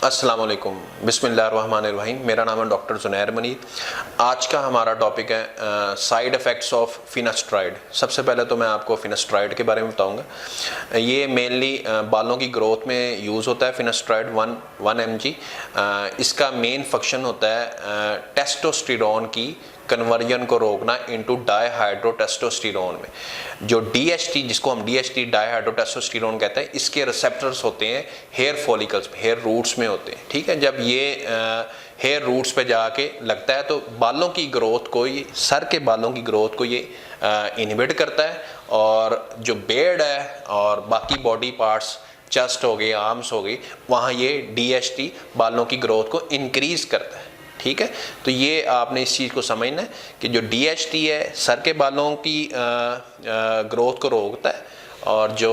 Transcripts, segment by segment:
अस्सलाम वालेकुम, बिस्मिल्लाहिर्रहमानिर्रहीम। मेरा नाम है डॉक्टर जुनैर मनीत। आज का हमारा टॉपिक है साइड इफ़ेक्ट्स ऑफ फिनास्ट्राइड। सबसे पहले तो मैं आपको फिनास्ट्राइड के बारे में बताऊंगा। ये मेनली बालों की ग्रोथ में यूज़ होता है। Finasteride 1 mg। इसका मेन फंक्शन होता है टेस्टोस्टेरोन की कन्वर्जन को रोकना इनटू डाईहाइड्रोटेस्टोस्टेरोन में। जो DHT, जिसको हम DHT डाईहाइड्रोटेस्टोस्टेरोन कहते हैं, इसके रिसेप्टर्स होते हैं हेयर फॉलिकल्स, हेयर रूट्स में होते हैं। ठीक है, जब ये हेयर रूट्स पे जाके लगता है तो बालों की ग्रोथ को, ये सर के बालों की ग्रोथ को ये इनहिबिट करता है। और जो बेड है और बाकी बॉडी पार्ट्स, चेस्ट हो गई, आर्म्स हो गई, वहाँ ये DHT बालों की ग्रोथ को इंक्रीज करता है। ठीक है, तो ये आपने इस चीज़ को समझना है कि जो DHT है सर के बालों की ग्रोथ को रोकता है, और जो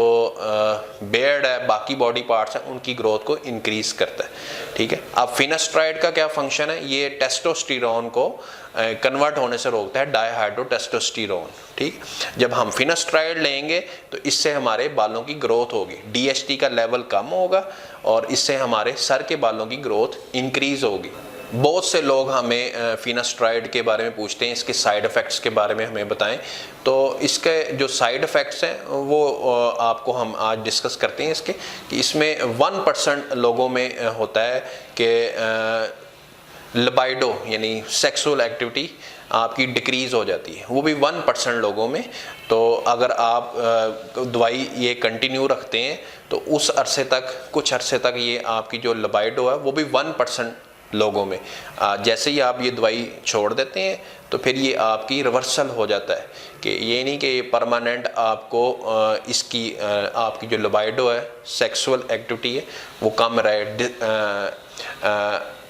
बेयर्ड है, बाकी बॉडी पार्ट्स हैं, उनकी ग्रोथ को इंक्रीज करता है। ठीक है, अब फिनास्ट्राइड का क्या फंक्शन है? ये टेस्टोस्टेरोन को कन्वर्ट होने से रोकता है डाईहाइड्रोटेस्टोस्टेरोन। ठीक, जब हम फिनास्ट्राइड लेंगे तो इससे हमारे बालों की ग्रोथ होगी, DHT का लेवल कम होगा और इससे हमारे सर के बालों की ग्रोथ इंक्रीज होगी। बहुत से लोग हमें फिनास्ट्राइड के बारे में पूछते हैं, इसके साइड इफ़ेक्ट्स के बारे में हमें बताएं। तो इसके जो साइड इफ़ेक्ट्स हैं वो आपको हम आज डिस्कस करते हैं इसके, कि इसमें 1% लोगों में होता है कि लिबिडो यानी सेक्सुअल एक्टिविटी आपकी डिक्रीज़ हो जाती है, वो भी 1% लोगों में। तो अगर आप दवाई ये कंटिन्यू रखते हैं तो उस अरसे तक, कुछ अरसे तक ये आपकी जो लिबिडो है वो भी 1% लोगों में, जैसे ही आप ये दवाई छोड़ देते हैं तो फिर ये आपकी रिवर्सल हो जाता है। कि ये नहीं कि परमानेंट आपको इसकी आपकी जो लिबिडो है, सेक्सुअल एक्टिविटी है, वो कम रहे।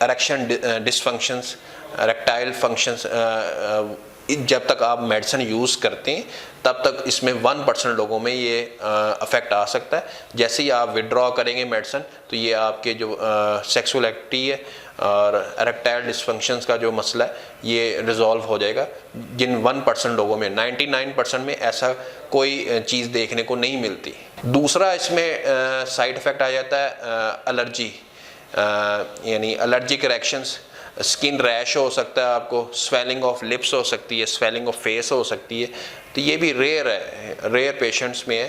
एरेक्शन डिसफंक्शंस, इरेक्टाइल फंक्शंस, जब तक आप मेडिसिन यूज़ करते हैं तब तक इसमें 1% लोगों में ये अफेक्ट आ सकता है। जैसे ही आप विड्रॉ करेंगे मेडिसिन तो ये आपके जो सेक्सुअल एक्टिविटी है और इरेक्टाइल डिसफंक्शंस का जो मसला है ये रिजॉल्व हो जाएगा। जिन 1% लोगों में, 99% में ऐसा कोई चीज़ देखने को नहीं मिलती। दूसरा इसमें साइड इफ़ेक्ट आ जाता है एलर्जी, यानी एलर्जिक रिएक्शंस। स्किन रैश हो सकता है आपको, स्वेलिंग ऑफ लिप्स हो सकती है, स्वेलिंग ऑफ फेस हो सकती है। तो ये भी रेयर है, रेयर पेशेंट्स में है,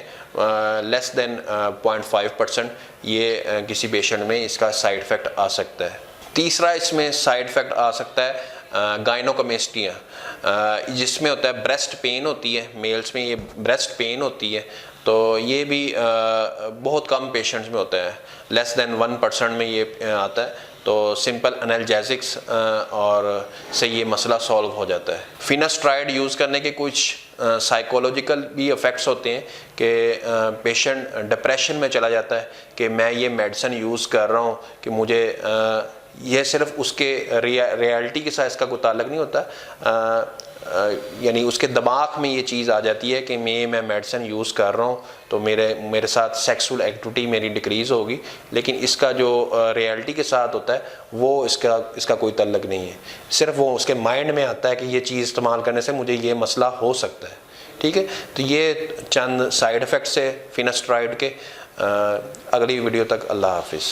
लेस देन 0.5% ये किसी पेशेंट में इसका साइड इफ़ेक्ट आ सकता है। तीसरा इसमें साइड इफ़ेक्ट आ सकता है गाइनोकोमेस्टिया, जिसमें होता है ब्रेस्ट पेन होती है, मेल्स में ये ब्रेस्ट पेन होती है। तो ये भी बहुत कम पेशेंट्स में होता है, लेस देन 1% में ये आता है। तो सिंपल एनाल्जेसिक्स और से ये मसला सॉल्व हो जाता है। फिनास्ट्राइड यूज़ करने के कुछ साइकोलॉजिकल भी इफ़ेक्ट्स होते हैं कि पेशेंट डिप्रेशन में चला जाता है कि मैं ये मेडिसिन यूज़ कर रहा हूँ कि मुझे यह सिर्फ उसके रियलिटी के साथ इसका कोई ताल्लुक नहीं होता, यानी उसके दिमाग में ये चीज़ आ जाती है कि मैं मेडिसिन यूज़ कर रहा हूँ तो मेरे साथ सेक्सुअल एक्टिविटी मेरी डिक्रीज़ होगी, लेकिन इसका जो रियलिटी के साथ होता है वो इसका कोई ताल्लुक नहीं है। सिर्फ वो उसके माइंड में आता है कि ये चीज़ इस्तेमाल करने से मुझे ये मसला हो सकता है। ठीक है, तो ये चंद साइड इफ़ेक्ट्स है फिनास्ट्राइड के। अगली वीडियो तक अल्लाह हाफिज़।